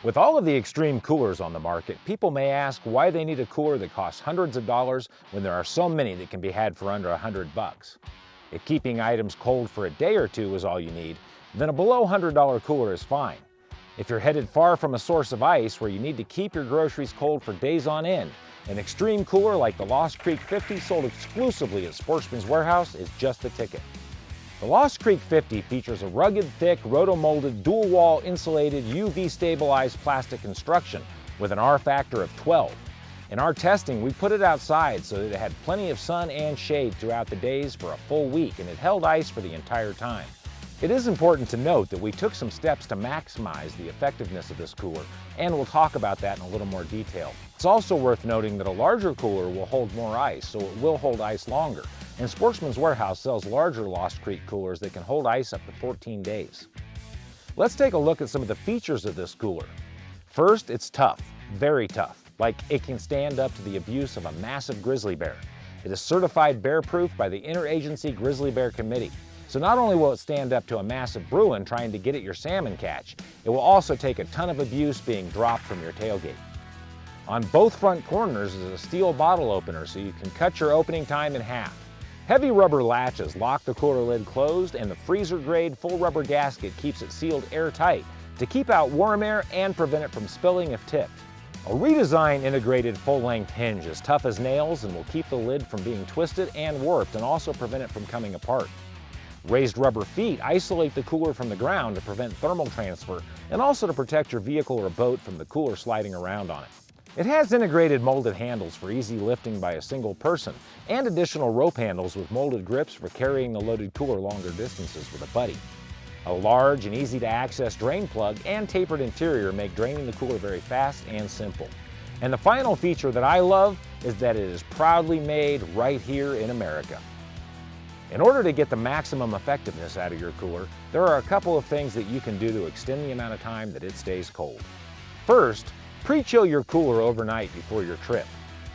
With all of the extreme coolers on the market, people may ask why they need a cooler that costs hundreds of dollars when there are so many that can be had for under $100. If keeping items cold for a day or two is all you need, then a below $100 cooler is fine. If you're headed far from a source of ice where you need to keep your groceries cold for days on end, an extreme cooler like the Lost Creek 50 sold exclusively at Sportsman's Warehouse is just the ticket. The Lost Creek 50 features a rugged, thick, roto-molded, dual-wall insulated, UV-stabilized plastic construction with an R factor of 12. In our testing, we put it outside so that it had plenty of sun and shade throughout the days for a full week, and it held ice for the entire time. It is important to note that we took some steps to maximize the effectiveness of this cooler, and we'll talk about that in a little more detail. It's also worth noting that a larger cooler will hold more ice, so it will hold ice longer. And Sportsman's Warehouse sells larger Lost Creek coolers that can hold ice up to 14 days. Let's take a look at some of the features of this cooler. First, it's tough, very tough, like it can stand up to the abuse of a massive grizzly bear. It is certified bear-proof by the Interagency Grizzly Bear Committee. So not only will it stand up to a massive Bruin trying to get at your salmon catch, it will also take a ton of abuse being dropped from your tailgate. On both front corners is a steel bottle opener so you can cut your opening time in half. Heavy rubber latches lock the cooler lid closed, and the freezer-grade full rubber gasket keeps it sealed airtight to keep out warm air and prevent it from spilling if tipped. A redesigned integrated full-length hinge is tough as nails and will keep the lid from being twisted and warped and also prevent it from coming apart. Raised rubber feet isolate the cooler from the ground to prevent thermal transfer and also to protect your vehicle or boat from the cooler sliding around on it. It has integrated molded handles for easy lifting by a single person and additional rope handles with molded grips for carrying the loaded cooler longer distances with a buddy. A large and easy to access drain plug and tapered interior make draining the cooler very fast and simple. And the final feature that I love is that it is proudly made right here in America. In order to get the maximum effectiveness out of your cooler, there are a couple of things that you can do to extend the amount of time that it stays cold. First, pre-chill your cooler overnight before your trip.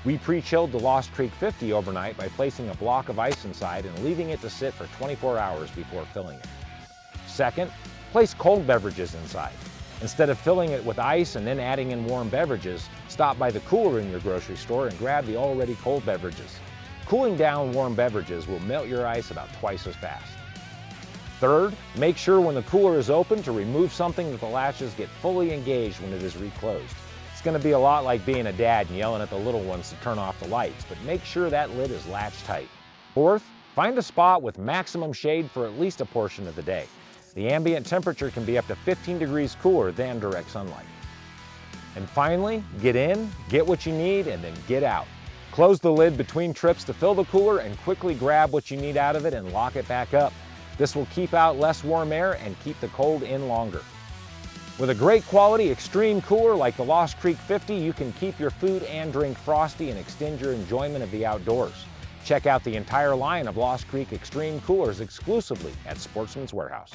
We pre-chilled the Lost Creek 50 overnight by placing a block of ice inside and leaving it to sit for 24 hours before filling it. Second, place cold beverages inside. Instead of filling it with ice and then adding in warm beverages, stop by the cooler in your grocery store and grab the already cold beverages. Cooling down warm beverages will melt your ice about twice as fast. Third, make sure when the cooler is open to remove something that the latches get fully engaged when it is reclosed. It's going to be a lot like being a dad and yelling at the little ones to turn off the lights, but make sure that lid is latched tight. Fourth, find a spot with maximum shade for at least a portion of the day. The ambient temperature can be up to 15 degrees cooler than direct sunlight. And finally, get in, get what you need, and then get out. Close the lid between trips to fill the cooler and quickly grab what you need out of it and lock it back up. This will keep out less warm air and keep the cold in longer. With a great quality extreme cooler like the Lost Creek 50, you can keep your food and drink frosty and extend your enjoyment of the outdoors. Check out the entire line of Lost Creek Extreme coolers exclusively at Sportsman's Warehouse.